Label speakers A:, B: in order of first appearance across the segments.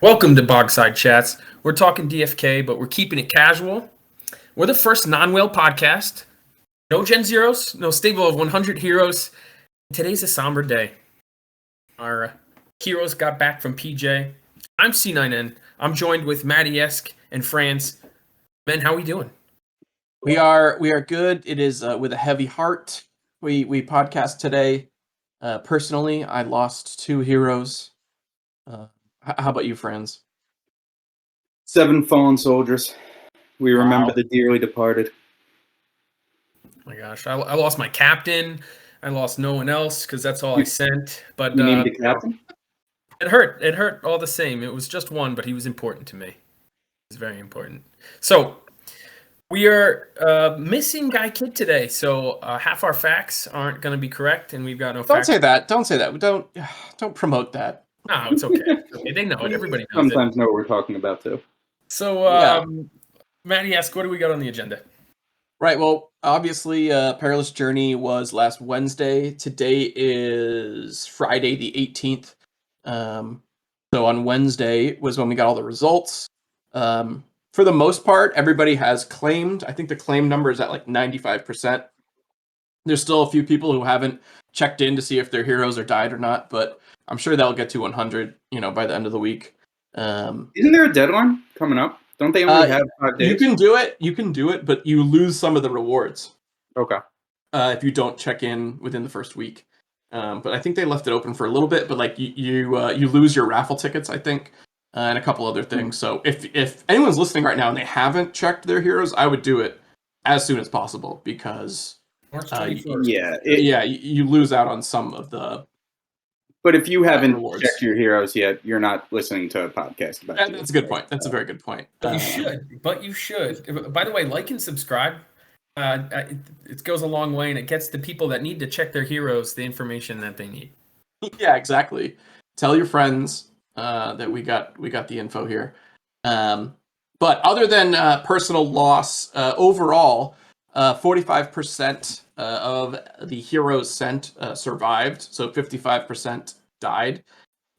A: Welcome to Bogside Chats. We're talking DFK, but we're keeping it casual. We're the first non-whale podcast. No Gen Zeros, no stable of 100 heroes. Today's a somber day. Our heroes got back from PJ. I'm C9N. I'm joined with Matty Esk and Franz. Men, how we doing?
B: We are good. It is with a heavy heart. We podcast today. Personally, I lost 2 heroes. How about you, friends?
C: 7 fallen soldiers. We remember the dearly departed.
A: Oh my gosh, I lost my captain. I lost no one else because that's all I sent. But
C: You named the captain?
A: It hurt. It hurt all the same. It was just one, but he was important to me. He was very important. So we are missing Guy Kid today. So half our facts aren't going to be correct, and we've got no facts.
B: Don't say that. Don't promote that.
A: No, it's okay. Okay, they know it. Everybody knows
C: Sometimes know what we're talking about too.
A: So, Matty asked, what do we got on the agenda?
B: Right. Well, obviously, Perilous Journey was last Wednesday. Today is Friday the 18th. So on Wednesday was when we got all the results. For the most part, everybody has claimed. I think the claim number is at like 95%. There's still a few people who haven't checked in to see if their heroes are died or not, but I'm sure they'll get to 100, by the end of the week.
C: Isn't there a deadline coming up? Don't they only have 5 days?
B: You can do it, but you lose some of the rewards.
C: Okay.
B: If you don't check in within the first week. But I think they left it open for a little bit, but like you lose your raffle tickets, I think, and a couple other things. So if anyone's listening right now and they haven't checked their heroes, I would do it as soon as possible because
A: March 21st.
B: you lose out on some of the.
C: But if you haven't
B: rewards.
C: checked your heroes yet, you're not listening to a podcast about it.
B: That's a good point. That's a very good point.
A: But you should. By the way, like and subscribe. It goes a long way, and it gets the people that need to check their heroes the information that they need.
B: Yeah, exactly. Tell your friends that we got the info here. But other than personal loss, overall, 45% of the heroes sent survived, so 55% died.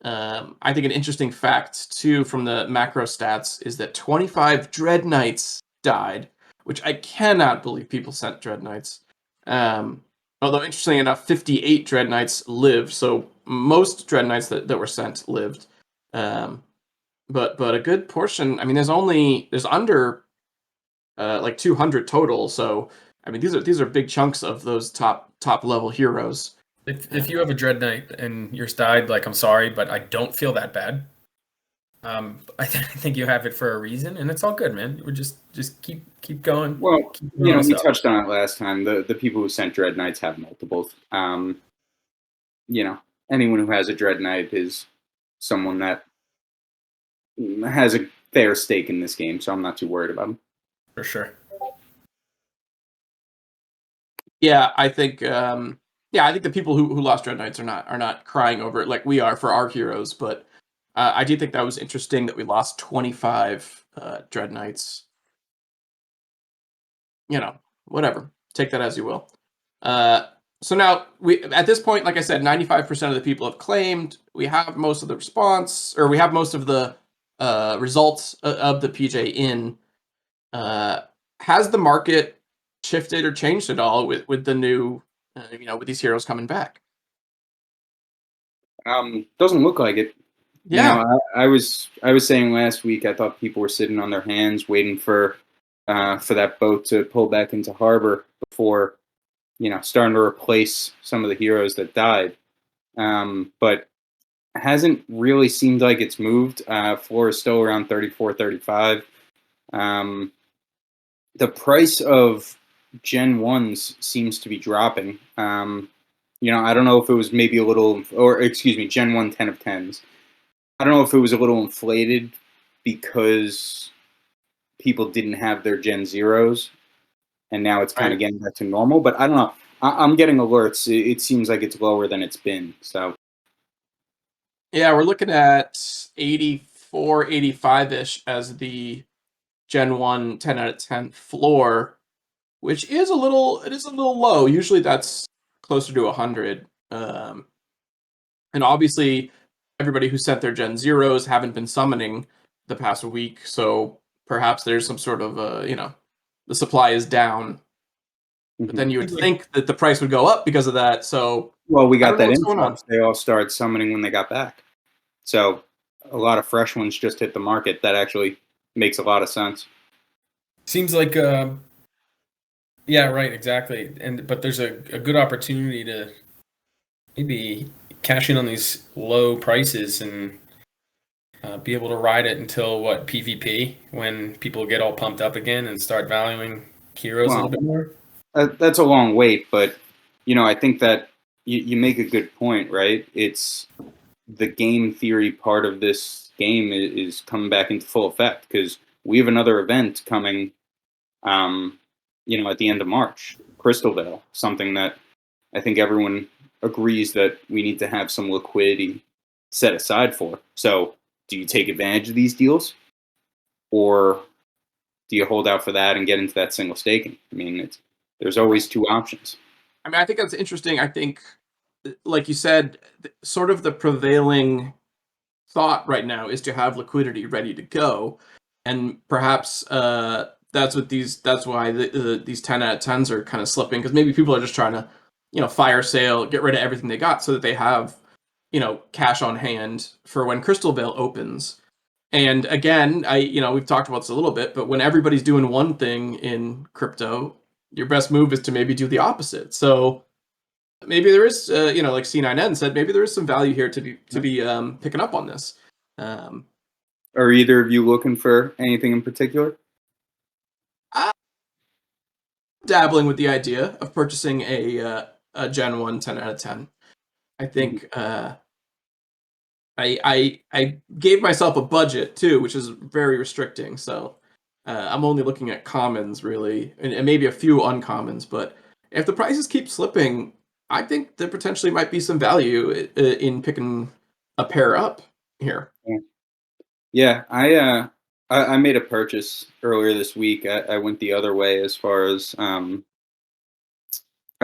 B: I think an interesting fact, too, from the macro stats is that 25 Dread Knights died, which I cannot believe people sent Dread Knights. Although, interestingly enough, 58 Dread Knights lived, so most Dread Knights that were sent lived. But a good portion, I mean, there's under like 200 total, so I mean these are big chunks of those top level heroes.
A: If you have a Dread Knight and yours died, like, I'm sorry, but I don't feel that bad. I think you have it for a reason, and it's all good, man. We're just keep going.
C: Well, we touched on it last time. The people who sent Dread Knights have multiples. Anyone who has a Dread Knight is someone that has a fair stake in this game, so I'm not too worried about them.
A: For sure.
B: Yeah, I think the people who lost Dread Knights are not crying over it like we are for our heroes, but I do think that was interesting that we lost 25 Dread Knights. Whatever. Take that as you will. So now we, at this point, like I said, 95% of the people have claimed. We have most of the response, or we have most of the results of the PJ in. Has the market shifted or changed at all with the new, with these heroes coming back?
C: Doesn't look like it.
B: Yeah,
C: I was saying last week I thought people were sitting on their hands waiting for that boat to pull back into harbor before starting to replace some of the heroes that died. But hasn't really seemed like it's moved. Floor is still around 34, 35. The price of Gen 1s seems to be dropping. I don't know if it was maybe a little, Gen 1 10 of 10s. I don't know if it was a little inflated because people didn't have their Gen 0s, and now it's kind of getting back to normal. But I don't know. I'm getting alerts. It seems like it's lower than it's been. So,
B: yeah, we're looking at 84, 85-ish as the Gen 1 10 out of 10 floor, which is a little low. Usually that's closer to 100. And obviously, everybody who sent their Gen Zeros haven't been summoning the past week, so perhaps there's some sort of the supply is down. But then you would
A: Seems like-
B: think that the price would go up because of that. So
C: Well, we
B: I
C: got
B: don't know
C: that
B: what's going on.
C: influx. They all started summoning when they got back. So a lot of fresh ones just hit the market. That actually makes a lot of sense.
A: Seems like, yeah, right, exactly. But there's a good opportunity to maybe cash in on these low prices and be able to ride it until PvP, when people get all pumped up again and start valuing heroes a little bit more.
C: That's a long wait, but I think that you make a good point, right? It's the game theory part of this game is coming back into full effect, because we have another event coming, at the end of March, Crystal Veil, something that I think everyone agrees that we need to have some liquidity set aside for. So, do you take advantage of these deals, or do you hold out for that and get into that single staking? I mean, there's always two options.
B: I mean, I think that's interesting. I think, like you said, sort of the prevailing thought right now is to have liquidity ready to go, and perhaps that's why these 10 out of 10s are kind of slipping, because maybe people are just trying to fire sale, get rid of everything they got so that they have cash on hand for when Crystal Veil opens. And again, we've talked about this a little bit, but when everybody's doing one thing in crypto, your best move is to maybe do the opposite. So maybe there is, like C9N said, maybe there is some value here to be picking up on this.
C: Are either of you looking for anything in particular?
B: I'm dabbling with the idea of purchasing a Gen 1 10 out of 10. I think I gave myself a budget too, which is very restricting. So I'm only looking at commons really, and maybe a few uncommons. But if the prices keep slipping, I think there potentially might be some value in picking a pair up here.
C: Yeah, I made a purchase earlier this week. I went the other way as far as I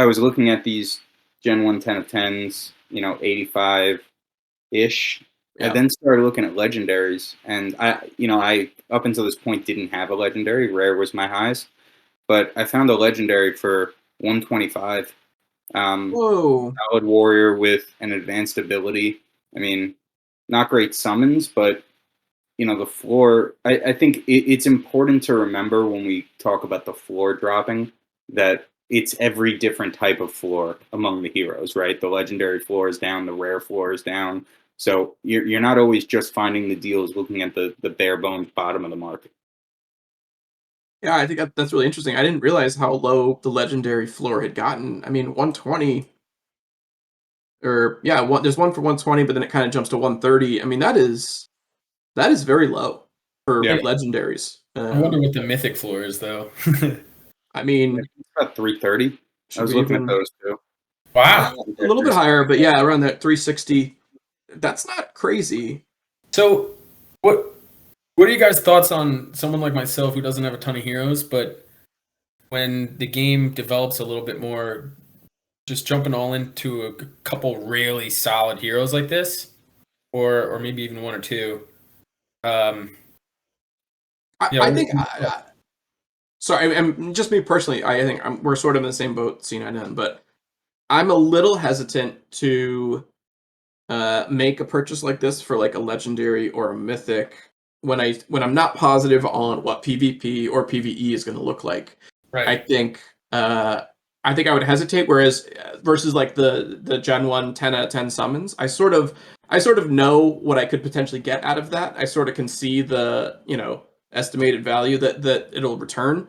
C: was looking at these Gen 1 10 of 10s, 85 ish. I
B: Yeah.
C: then started looking at legendaries, and I up until this point didn't have a legendary. Rare was my highs, but I found a legendary for 125.
B: Whoa.
C: Solid warrior with an advanced ability. I mean, not great summons, but the floor. I think it's important to remember when we talk about the floor dropping that it's every different type of floor among the heroes, right? The legendary floor is down, the rare floor is down. So you're not always just finding the deals looking at the bare bones bottom of the market.
B: Yeah, I think that's really interesting. I didn't realize how low the legendary floor had gotten. I mean, 120, or yeah, there's one for 120, but then it kind of jumps to 130. I mean, that is very low for
C: Yeah.
B: legendaries.
A: I wonder what the mythic floor is, though.
B: I mean,
C: It's about 330. I
B: should
C: was
B: we
C: looking
B: even
C: at those too.
A: Wow.
B: a little bit higher, but yeah, around that 360. That's not crazy.
A: So, what are you guys' thoughts on someone like myself who doesn't have a ton of heroes, but when the game develops a little bit more, just jumping all into a couple really solid heroes like this, or maybe even one or two?
B: I think. Sorry, and just me personally, I think we're sort of in the same boat, C9N, but I'm a little hesitant to make a purchase like this for like a legendary or a mythic when I'm not positive on what PvP or PvE is going to look like.
A: Right.
B: I think I would hesitate. Whereas versus like the Gen 1 10 out of 10 summons, I sort of know what I could potentially get out of that. I sort of can see the estimated value that it'll return.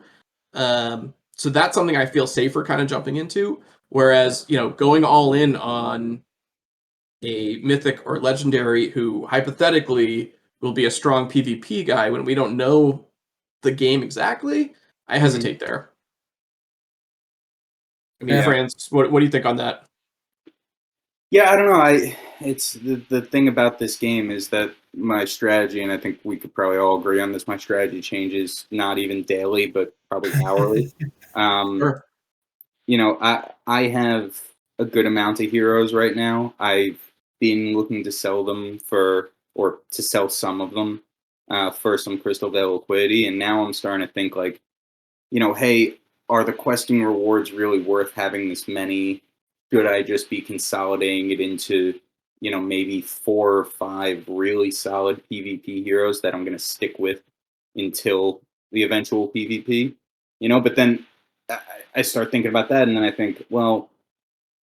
B: So that's something I feel safer kind of jumping into. Whereas going all in on a mythic or legendary who hypothetically will be a strong PvP guy when we don't know the game exactly, I hesitate there. I mean,
A: Yeah.
B: France, what do you think on that?
C: Yeah, I don't know. It's the thing about this game is that my strategy, and I think we could probably all agree on this, my strategy changes not even daily, but probably hourly.
B: Sure.
C: I have a good amount of heroes right now. I've been looking to sell them or to sell some of them for some Crystal Veil liquidity, and now I'm starting to think like, hey, are the questing rewards really worth having this many? Should I just be consolidating it into, maybe 4 or 5 really solid PvP heroes that I'm going to stick with until the eventual PvP? But then I start thinking about that, and then I think, well,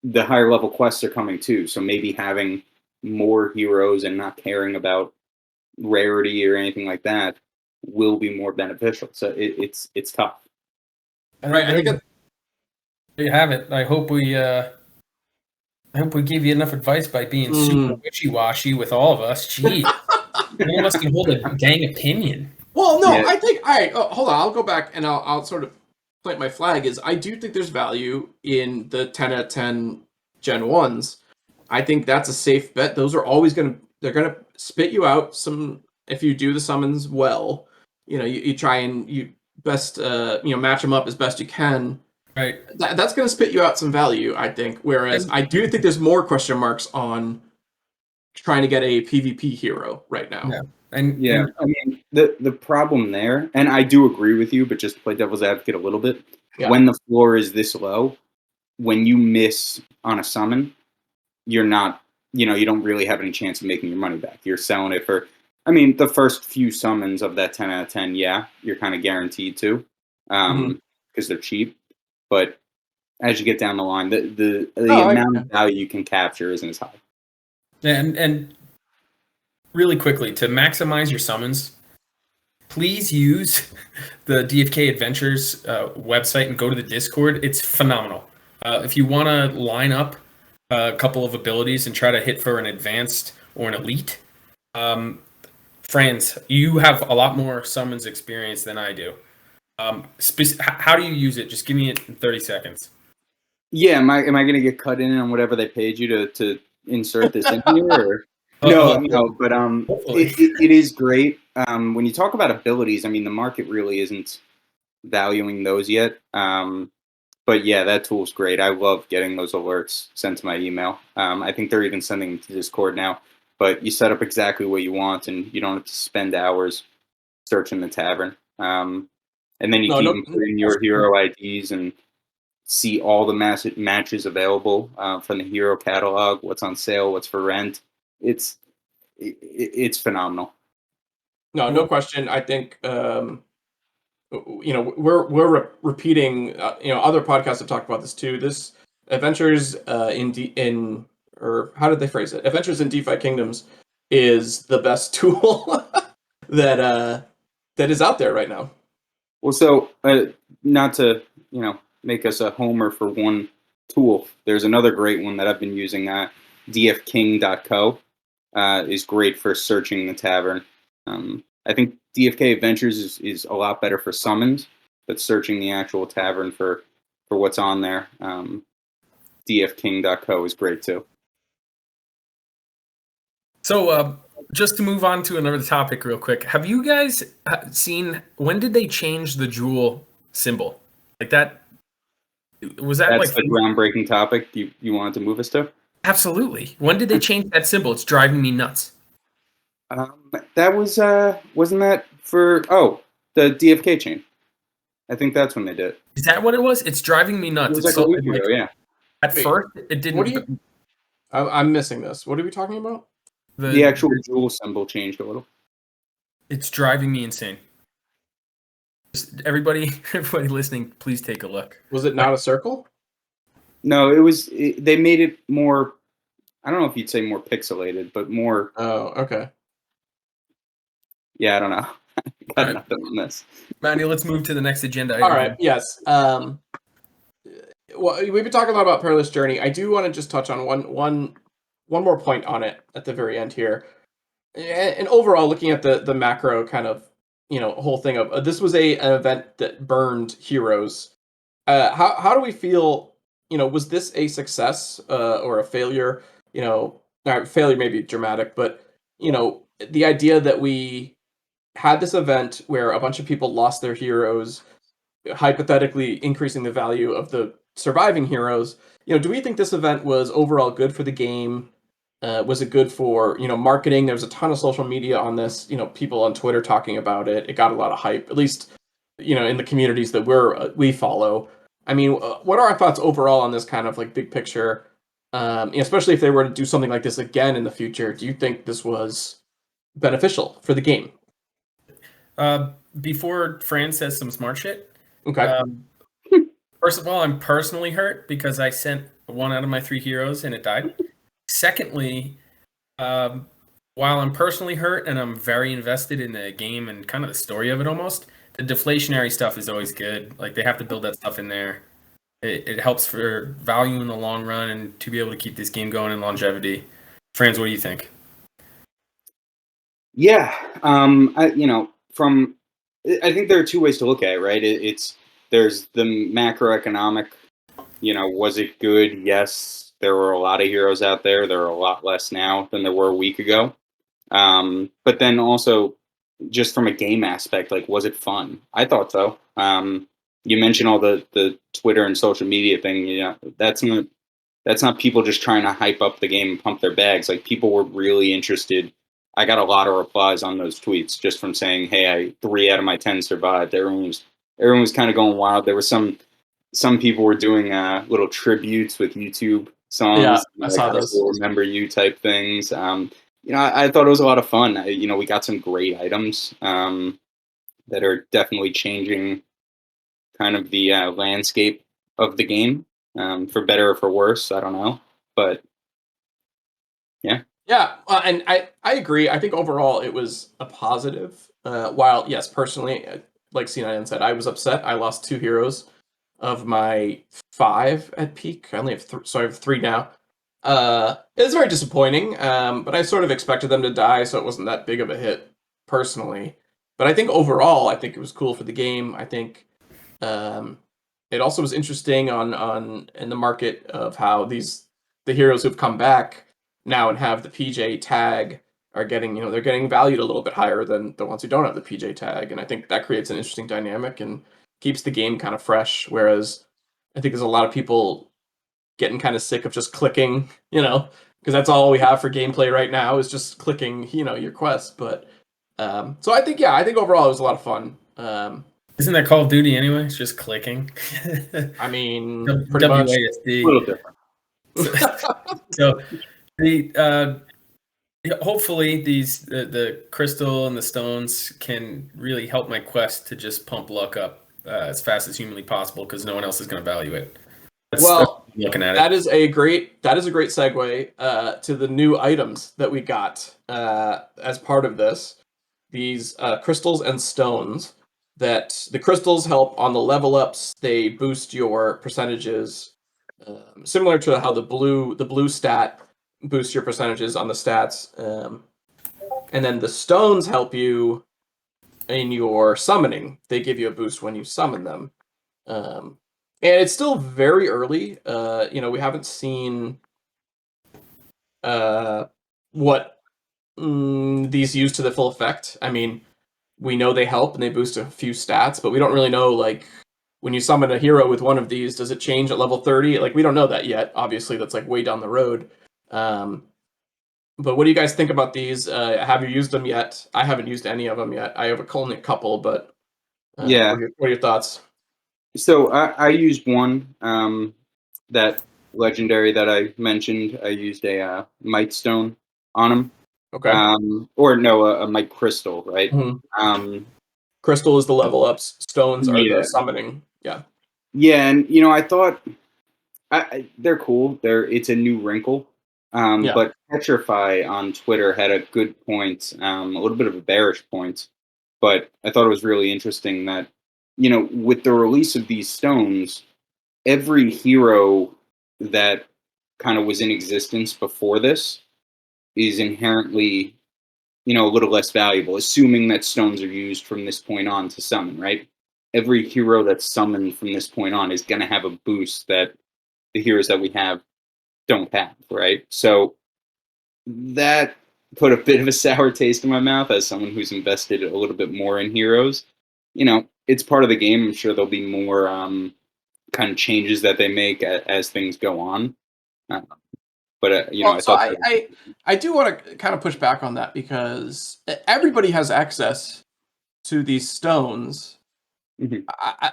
C: the higher level quests are coming too, so maybe having more heroes and not caring about rarity or anything like that will be more beneficial. So it's tough.
A: Right. I think there you have it. I hope we gave you enough advice by being super wishy-washy with all of us. Gee, no one else can hold a dang opinion.
B: Well, no, yeah. I think hold on. I'll go back and I'll sort of plant my flag. Is I do think there's value in the 10 out of 10 Gen 1s. I think that's a safe bet. Those are always they're gonna spit you out some if you do the summons well. You try and you best match them up as best you can.
A: Right.
B: That's gonna spit you out some value, I think. Whereas I do think there's more question marks on trying to get a PvP hero right now.
A: Yeah.
C: I mean, the problem there, and I do agree with you, but just to play devil's advocate a little bit, when the floor is this low, when you miss on a summon, you're not, you don't really have any chance of making your money back. You're selling it for, the first few summons of that 10 out of 10, you're kind of guaranteed to, because they're cheap. But as you get down the line, the amount of value you can capture isn't as high.
A: And really quickly, to maximize your summons, please use the DFK Adventures website and go to the Discord. It's phenomenal. If you want to line up a couple of abilities and try to hit for an advanced or an elite, friends, you have a lot more summons experience than I do. How do you use it? Just give me it in 30 seconds.
C: Yeah, am I going to get cut in on whatever they paid you to insert this in here? Or? No, but it is great. When you talk about abilities, the market really isn't valuing those yet. But yeah, that tool's great. I love getting those alerts sent to my email. I think they're even sending them to Discord now. But you set up exactly what you want, and you don't have to spend hours searching the tavern. And then you can put in your hero IDs and see all the matches available from the hero catalog, what's on sale, what's for rent. It's phenomenal.
B: No question. I think we're repeating. Other podcasts have talked about this too. This Adventures or how did they phrase it? Adventures in DeFi Kingdoms is the best tool that is out there right now.
C: Well, so not to make us a homer for one tool. There's another great one that I've been using. dfking.co is great for searching the tavern. I think DFK Adventures is a lot better for summons, but searching the actual tavern for what's on there, dfking.co is great too.
A: So just to move on to another topic real quick, have you guys seen, when did they change the jewel symbol? Like that, was that
C: That's the groundbreaking topic you wanted to move us to?
A: Absolutely. When did they change that symbol? It's driving me nuts.
C: That was, wasn't that for, the DFK chain. I think that's when they did it.
A: Is that what it was? It's driving me nuts.
C: It was like a week ago, yeah.
A: At first, it didn't.
B: I'm missing this. What are we talking about?
C: The actual jewel symbol changed a little.
A: It's driving me insane. Everybody listening, please take a look.
B: Was it not a circle?
C: No, they made it more, I don't know if you'd say more pixelated, but more.
B: Oh, okay.
C: Yeah, I don't know. Got nothing on this.
A: Manny, let's move to the next agenda.
B: All right, yes. Well, we've been talking a lot about Perilous Journey. I do want to just touch on one more point on it at the very end here. And overall, looking at the macro kind of, whole thing of this was an event that burned heroes. How do we feel? Was this a success or a failure? Failure may be dramatic, but the idea that we had this event where a bunch of people lost their heroes, hypothetically increasing the value of the surviving heroes. Do we think this event was overall good for the game? Was it good for, marketing? There was a ton of social media on this, people on Twitter talking about it. It got a lot of hype, at least, in the communities that we follow. I mean, what are our thoughts overall on this kind of like big picture? Especially if they were to do something like this again in the future, do you think this was beneficial for the game?
A: Before Fran says some smart shit,
B: Okay.
A: first of all, I'm personally hurt because I sent one out of my 3 heroes and it died. Secondly, while I'm personally hurt and I'm very invested in the game and kind of the story of it almost, the deflationary stuff is always good. Like, they have to build that stuff in there. It helps for value in the long run and to be able to keep this game going in longevity. Franz, what do you think?
C: Yeah, I think there are 2 ways to look at it, right? There's the macroeconomic. Was it good? Yes, there were a lot of heroes out there. There are a lot less now than there were a week ago. But then also, just from a game aspect, like, was it fun? I thought so. You mentioned all the Twitter and social media thing. That's not people just trying to hype up the game and pump their bags. Like, people were really interested. I got a lot of replies on those tweets just from saying, "Hey, 3 out of my 10 survived." Everyone was kind of going wild. There were some people were doing little tributes with YouTube songs,
B: Yeah, I
C: like,
B: saw
C: "I
B: those.
C: will remember you" type things. I thought it was a lot of fun. We got some great items that are definitely changing kind of the landscape of the game, for better or for worse. I don't know, but yeah.
B: Yeah, and I agree. I think overall it was a positive. While yes, personally, like C9 said, I was upset. I lost 2 heroes of my 5 at peak. I only have so I have 3 now. It's very disappointing. But I sort of expected them to die, so it wasn't that big of a hit personally. But I think overall, I think it was cool for the game. I think um, it also was interesting on in the market of how the heroes who've come back now and have the PJ tag are getting, they're getting valued a little bit higher than the ones who don't have the PJ tag, and I think that creates an interesting dynamic and keeps the game kind of fresh. Whereas I think there's a lot of people getting kind of sick of just clicking, because that's all we have for gameplay right now is just clicking, your quest. But so I think, yeah, I think overall it was a lot of fun.
A: Isn't that Call of Duty anyway? It's just clicking.
B: I mean, pretty much.
C: A
A: WASD.
C: little different.
A: So hopefully the crystal and the stones can really help my quest to just pump luck up as fast as humanly possible, because no one else is going to value it. That's looking at it.
B: That is a great segue to the new items that we got as part of this. These crystals and stones. That the crystals help on the level ups. They boost your percentages, similar to how the blue stat boosts your percentages on the stats. And then the stones help you in your summoning. They give you a boost when you summon them. And it's still very early. We haven't seen what these use to the full effect. I mean, we know they help and they boost a few stats, but we don't really know, like, when you summon a hero with one of these, does it change at level 30? Like, we don't know that yet. Obviously, that's like way down the road. But what do you guys think about these? Have you used them yet? I haven't used any of them yet. I have only a couple, but
C: Yeah.
B: what are your thoughts?
C: So I used one, that legendary that I mentioned. I used a Might Stone on him.
B: Okay.
C: Or no, a Might Crystal, right?
B: Mm-hmm. Crystal is the level ups. Stones are
C: Yeah.
B: the summoning. Yeah.
C: Yeah, and I thought they're cool. It's a new wrinkle.
B: Yeah.
C: But Petrify on Twitter had a good point, a little bit of a bearish point, but I thought it was really interesting that, with the release of these stones, every hero that kind of was in existence before this is inherently, a little less valuable, assuming that stones are used from this point on to summon, right? Every hero that's summoned from this point on is going to have a boost that the heroes that we have don't have, right? So that put a bit of a sour taste in my mouth as someone who's invested a little bit more in heroes. It's part of the game. I'm sure there'll be more kind of changes that they make as things go on. But I
B: So
C: thought
B: I do want to kind of push back on that because everybody has access to these stones.
C: Mhm.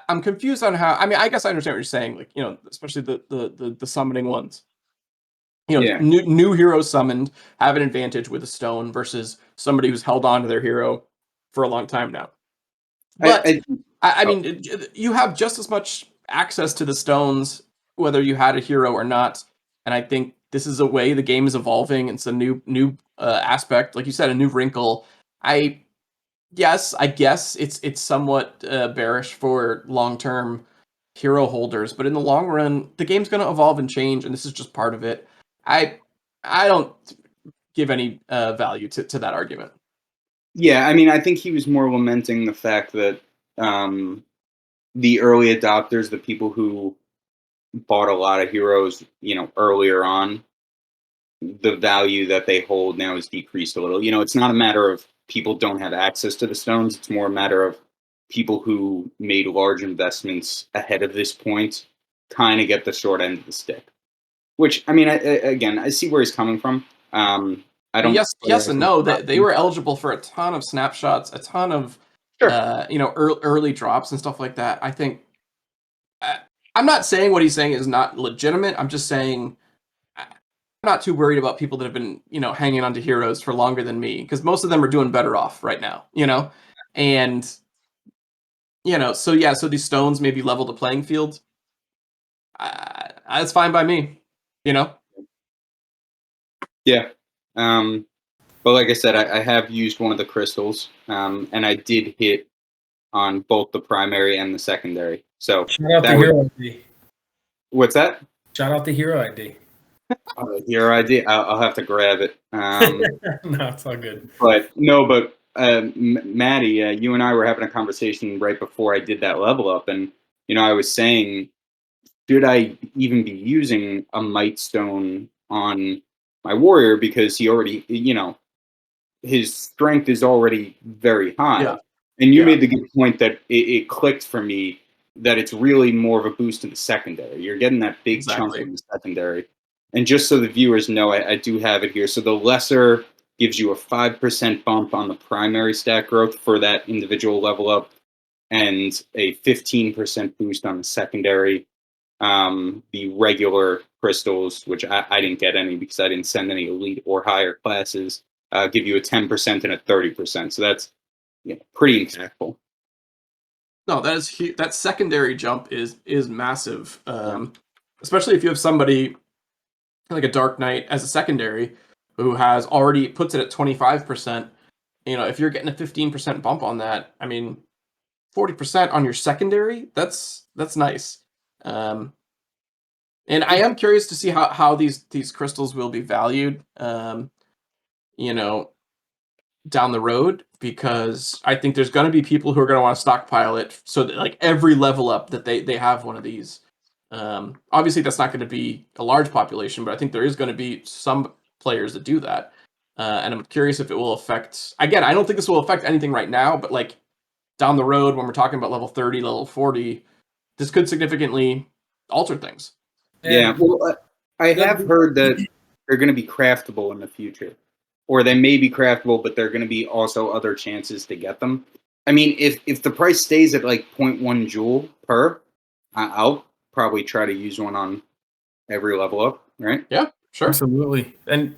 B: I'm confused on how. I mean, I guess I understand what you're saying. Like, especially the summoning ones.
C: Yeah.
B: New heroes summoned have an advantage with a stone versus somebody who's held on to their hero for a long time now. But
C: I
B: I
C: oh,
B: mean, you have just as much access to the stones whether you had a hero or not. And I think this is a way the game is evolving. It's a new aspect, like you said, a new wrinkle. I I guess it's somewhat bearish for long term hero holders, but in the long run, the game's going to evolve and change, and this is just part of it. I I don't give any value to that argument.
C: yeah, I mean, I think he was more lamenting the fact that um, the early adopters, the people who bought a lot of heroes, earlier on, the value that they hold now is decreased a little. It's not a matter of people don't have access to the stones. It's more a matter of people who made large investments ahead of this point kind of get the short end of the stick. Which, I mean, again, I see where he's coming from. I
B: I mean,
C: don't.
B: yes and no. They were eligible for a ton of snapshots, a ton of
C: Sure.
B: early drops and stuff like that. I think I, I'm not saying what he's saying is not legitimate. I'm just saying I'm not too worried about people that have been hanging on to heroes for longer than me because most of them are doing better off right now. And so yeah, so these stones maybe level the playing field. That's fine by me. You know.
C: Yeah. Um, but like I said, I have used one of the crystals, and I did hit on both the primary and the secondary. So
A: Shout out the
C: that was
A: hero ID.
C: what's that?
A: Shout out the hero ID.
C: Your idea. I'll have to grab it.
A: No, it's all good.
C: But no, but Maddie, you and I were having a conversation right before I did that level up, and I was saying, should I even be using a might stone on my warrior because he already, his strength is already very
B: Yeah.
C: high. And you
B: Yeah.
C: made the good point that it clicked for me that it's really more of a boost in the secondary. You're getting that big chunk
B: Exactly.
C: in the secondary. And just so the viewers know, I do have it here. So the lesser gives you a 5% bump on the primary stat growth for that individual level up and a 15% boost on the secondary. The regular crystals, which I didn't get any because I didn't send any elite or higher classes, give you a 10% and a 30%. So that's pretty impactful.
B: No, that is huge. That secondary jump is massive.
C: Yeah.
B: Especially if you have somebody like a Dark Knight as a secondary who has already puts it at 25%. If you're getting a 15% bump on that, I mean, 40% on your secondary, that's nice. Um, and I am curious to see how these crystals will be valued. You know, down the road because I think there's going to be people who are going to want to stockpile it so that like every level up that they have one of these. Obviously, that's not going to be a large population, but I think there is going to be some players that do that. And I'm curious if it will affect. Again, I don't think this will affect anything right now, but like down the road when we're talking about level 30, level 40, this could significantly alter things.
C: Yeah.
A: And
C: Well, I have heard that they're going to be craftable in the future, or they may be craftable, but there are going to be also other chances to get them. I mean, if the price stays at like zero point 0.1 joule per, I'll probably try to use one on every level up, right?
B: Yeah, sure.
A: absolutely. And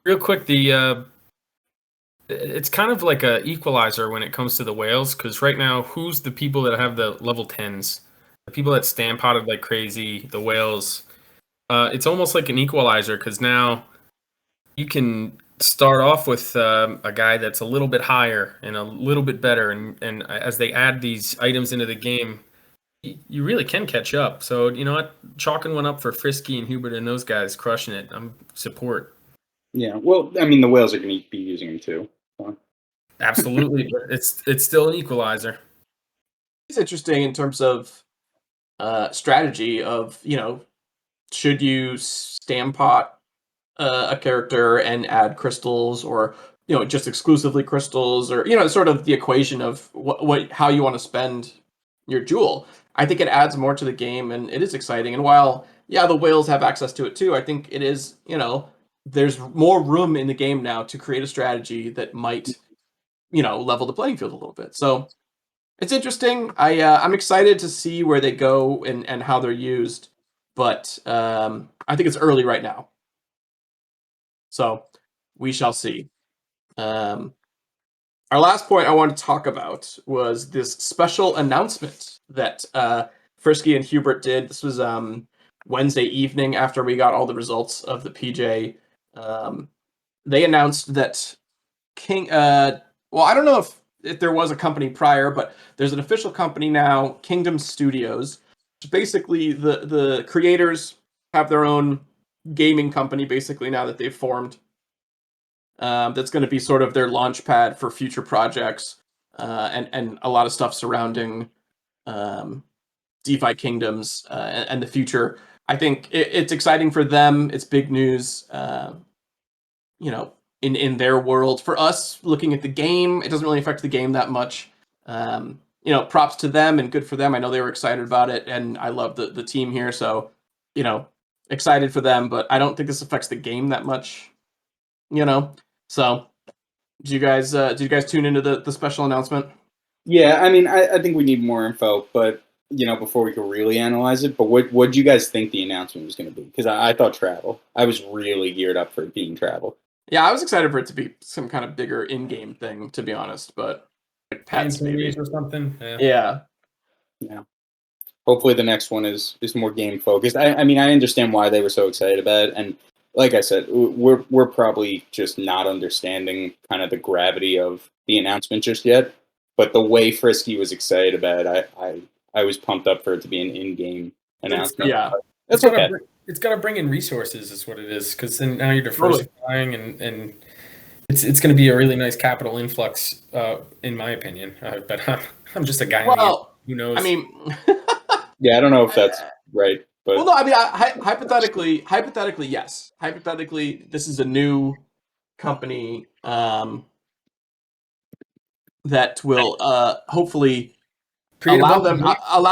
A: real quick, the it's kind of like a equalizer when it comes to the whales because right now, who's the people that have the level 10s? The people that stand potted like crazy, the whales. It's almost like an equalizer because now you can start off with a guy that's a little bit higher and a little bit better, and as they add these items into the game, you really can catch up. So you know what, chalking one up for Frisky and Hubert and those guys, crushing it. I'm support.
C: Yeah. Well, I mean, the whales are going to be using them too. So.
A: Absolutely, but it's still an equalizer.
B: It's interesting in terms of strategy of should you stampot a character and add crystals or just exclusively crystals or sort of the equation of what how you want to spend your jewel. I think it adds more to the game and it is exciting, and while yeah, the whales have access to it too. I think it is, there's more room in the game now to create a strategy that might, level the playing field a little bit. So it's interesting. I'm excited to see where they go and how they're used, but I think it's early right now. So we shall see. Our last point I want to talk about was this special announcement that Frisky and Hubert did. This was Wednesday evening after we got all the results of the PJ. They announced that King. Well, I don't know if there was a company prior, but there's an official company now, Kingdom Studios. Basically, the creators have their own gaming company. Basically, now that they've formed. That's going to be sort of their launch pad for future projects and a lot of stuff surrounding DeFi Kingdoms and the future. I think it's exciting for them. It's big news, in their world. For us, looking at the game, it doesn't really affect the game that much. Props to them and good for them. I know they were excited about it, and I love the team here. So, excited for them, but I don't think this affects the game that much. So did you guys tune into the special announcement?
C: Yeah, I mean, I think we need more info, but before we can really analyze it. But what do you guys think the announcement was going to be? Because I thought travel. I was really geared up for it being travel.
B: Yeah, I was excited for it to be some kind of bigger in-game thing, to be honest. But like pets maybe
A: or something.
B: Yeah.
C: Hopefully, the next one is more game focused. I mean, I understand why they were so excited about it, and like I said, we're probably just not understanding kind of the gravity of the announcement just yet. But the way Frisky was excited about it, I was pumped up for it to be an in-game announcement.
A: That's okay. It's got to bring in resources, is what it is, because then now you're diversifying, and it's going to be a really nice capital influx, in my opinion. But I'm just a guy. Who knows?
B: I mean,
C: yeah, I don't know if that's right. But
B: well, no, I mean, hypothetically, yes. Hypothetically, this is a new company that will hopefully allow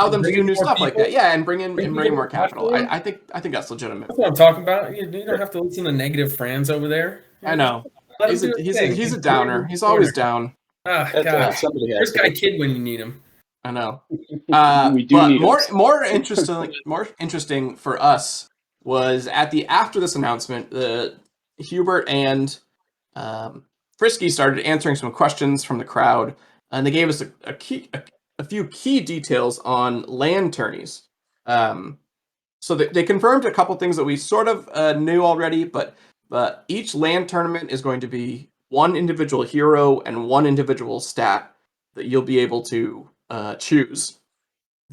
B: them to do new stuff like that. Yeah, and bring in more capital. I think that's legitimate.
A: That's what I'm talking about. You don't have to listen to negative Frans over there.
B: I know. He's a downer. He's always down.
A: Ah, God. There's guy kid when you need him.
B: I know.
C: We do
B: but
C: need
B: more interesting for us was after this announcement, Hubert and Frisky started answering some questions from the crowd, and they gave us a few key details on land tourneys. So they confirmed a couple things that we sort of knew already, but each land tournament is going to be one individual hero and one individual stat that you'll be able to choose.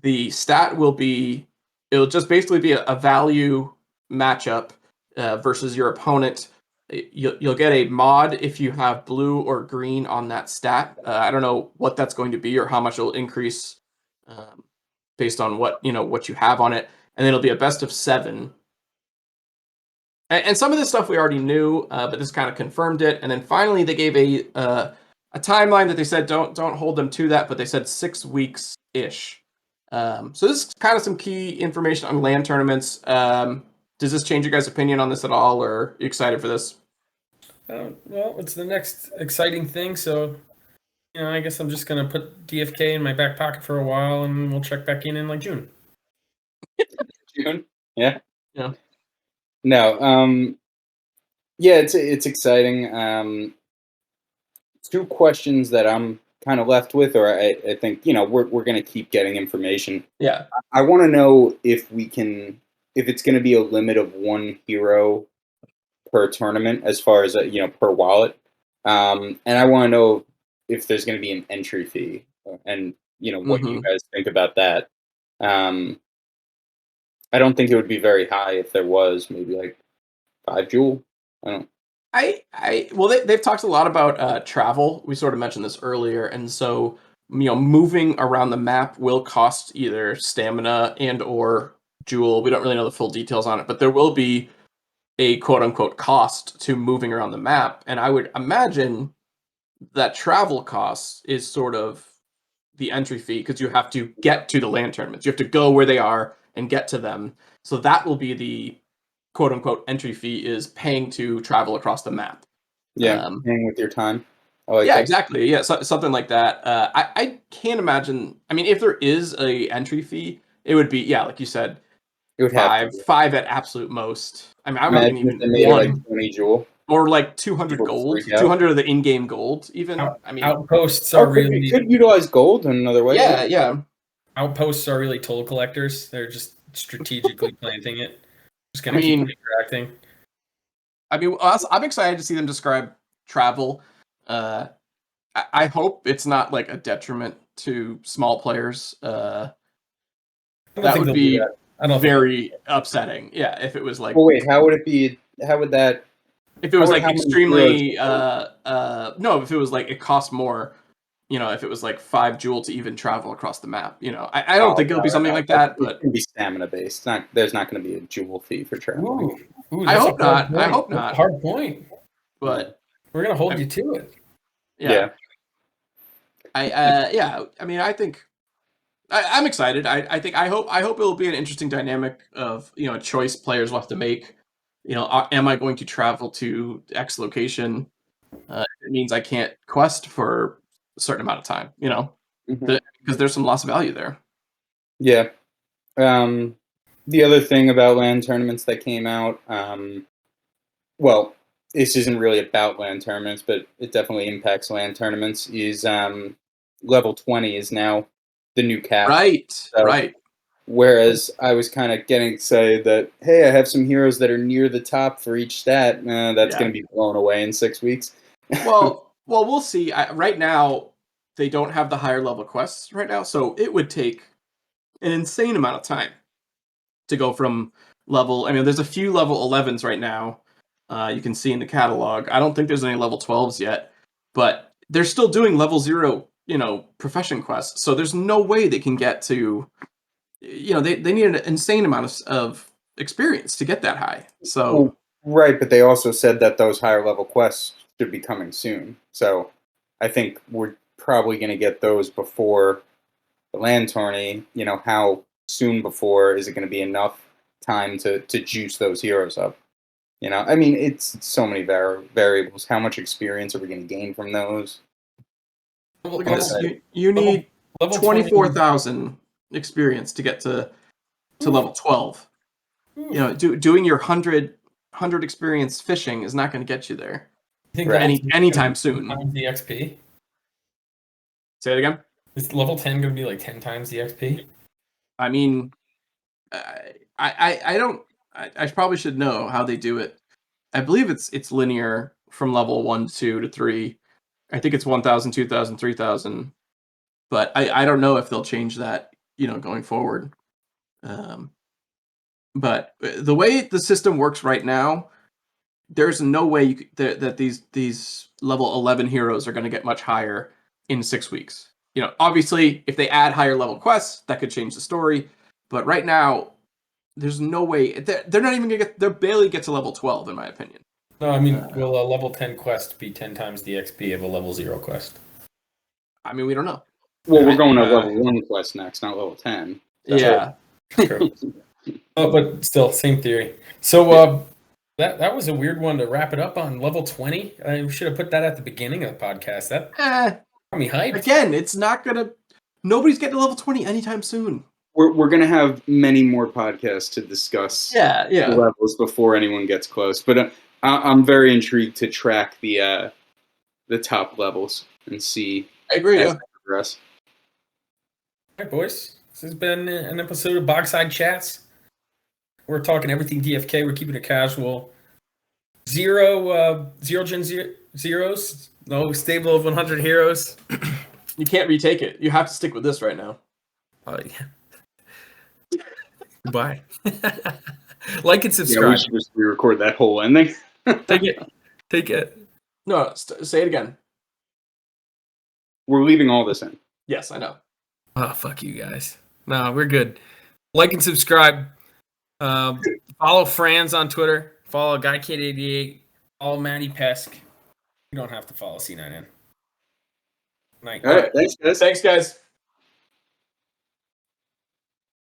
B: The stat it'll just basically be a value matchup versus your opponent. You'll get a mod if you have blue or green on that stat. I don't know what that's going to be or how much it'll increase based on what you have on it. And then it'll be a best of 7. And some of this stuff we already knew, but this kind of confirmed it. And then finally, they gave a timeline that they said don't hold them to that, but they said 6 weeks ish. So this is kind of some key information on land tournaments. Does this change your guys' opinion on this at all, or are you excited for this?
A: Well, it's the next exciting thing, so I guess I'm just gonna put DFK in my back pocket for a while, and we'll check back in like June.
C: June, yeah.
B: No,
C: yeah, it's exciting. 2 questions that I'm kind of left with, or I think we're gonna keep getting information.
B: Yeah,
C: I want to know if it's going to be a limit of 1 hero per tournament as far as per wallet, and I want to know if there's going to be an entry fee, and what you guys think about that. I don't think it would be very high if there was, maybe like 5 jewel. I don't.
B: Well, they've talked a lot about travel. We sort of mentioned this earlier, and so moving around the map will cost either stamina and or jewel. We don't really know the full details on it, but there will be a quote unquote cost to moving around the map, and I would imagine that travel cost is sort of the entry fee because you have to get to the land tournaments. You have to go where they are and get to them. So that will be the quote unquote entry fee, is paying to travel across the map.
C: Yeah, paying with your time. I like
B: Yeah,
C: that.
B: exactly. Yeah, something like that. I can't imagine. I mean, if there is a entry fee, it would be, like you said,
C: It would have to be.
B: five at absolute most. I mean, I'm
C: Imagine
B: thinking
C: if they
B: even
C: made it like
B: one,
C: 20 jewel.
B: or like 200
C: People would
B: gold,
C: freak out.
B: 200 of the in-game gold. Even I mean,
A: outposts are
C: Could utilize gold in another way.
B: yeah.
A: Outposts are really toll collectors. They're just strategically planting it. Just gonna
B: I
A: keep
B: mean,
A: interacting.
B: I'm excited to see them describe travel. I hope it's not like a detriment to small players. That would be very upsetting. Yeah, if it was like.
C: Well, wait, how would it be? How would that?
B: If it was like
C: how many
B: extremely,
C: heroes
B: no, if it was like it costs more, if it was like 5 jewel to even travel across the map, I don't think it'll be something like that, but
C: it's gonna be stamina based. There's not going to be a jewel fee for traveling.
A: Ooh,
B: I
A: that's
B: hope
A: a hard
B: not.
A: point.
B: I hope
A: That's
B: not.
A: a hard point.
B: But
A: we're gonna hold you to it.
B: Yeah. I mean, I think I'm excited. I hope it'll be an interesting dynamic of a choice players will have to make. Am I going to travel to X location? It means I can't quest for a certain amount of time. Because there's some loss of value there.
C: Yeah. The other thing about land tournaments that came out, well, this isn't really about land tournaments, but it definitely impacts land tournaments, is level 20 is now the new cap.
B: Right.
C: Whereas I was kind of getting excited that, hey, I have some heroes that are near the top for each stat. That's going to be blown away in 6 weeks.
B: well, we'll see. Right now, they don't have the higher level quests right now, so it would take an insane amount of time to go from level. I mean, there's a few level 11s right now. You can see in the catalog. I don't think there's any level 12s yet, but they're still doing level 0, profession quests. So there's no way they can get to. They need an insane amount of experience to get that high. So
C: right, but they also said that those higher level quests should be coming soon. So I think we're probably going to get those before the land tourney. How soon before is it going to be enough time to juice those heroes up? I mean, it's so many variables. How much experience are we going to gain from those?
B: Look at this. You need 24,000 experience to get to level 12. Doing your 100 experience fishing is not going to get you there. Anytime soon.
A: The XP.
B: Say it again.
A: Is level 10 going to be like 10 times the XP?
B: I mean, I don't. I probably should know how they do it. I believe it's linear from level 1 to 2 to 3. I think it's 1,000, 2,000, 3,000. But I don't know if they'll change that, going forward. But the way the system works right now, there's no way that these level 11 heroes are going to get much higher in 6 weeks. Obviously, if they add higher level quests, that could change the story. But right now, there's no way they're not even gonna get. They'll barely get to level 12, in my opinion.
A: No, I mean, will a level 10 quest be 10 times the XP of a level 0 quest?
B: I mean, we don't know.
C: Well, we're going to level 1 quest next, not level 10.
B: Yeah.
A: True. But still, same theory. So that was a weird one to wrap it up on. Level 20. I should have put that at the beginning of the podcast. That got me hyped.
B: Again, it's not gonna. Nobody's getting to level 20 anytime soon.
C: We're gonna have many more podcasts to discuss the levels before anyone gets close. But I'm very intrigued to track the top levels and see.
B: I agree.
C: As they progress.
A: All right, boys. This has been an episode of Bogside Chats. We're talking everything DFK. We're keeping it casual. Zero Gen Zeros. No stable of 100 heroes.
B: You can't retake it. You have to stick with this right now.
A: Oh, yeah. Goodbye. Like and subscribe.
C: We should just re-record that whole ending.
A: Take it.
B: No, say it again.
C: We're leaving all this in.
B: Yes, I know.
A: Oh, fuck you guys. No, we're good. Like and subscribe. Follow Franz on Twitter. Follow GuyKid88. Follow Matty Pesk. You don't have to follow C9N. Night.
C: All right. Thanks, guys.
B: Thanks, guys.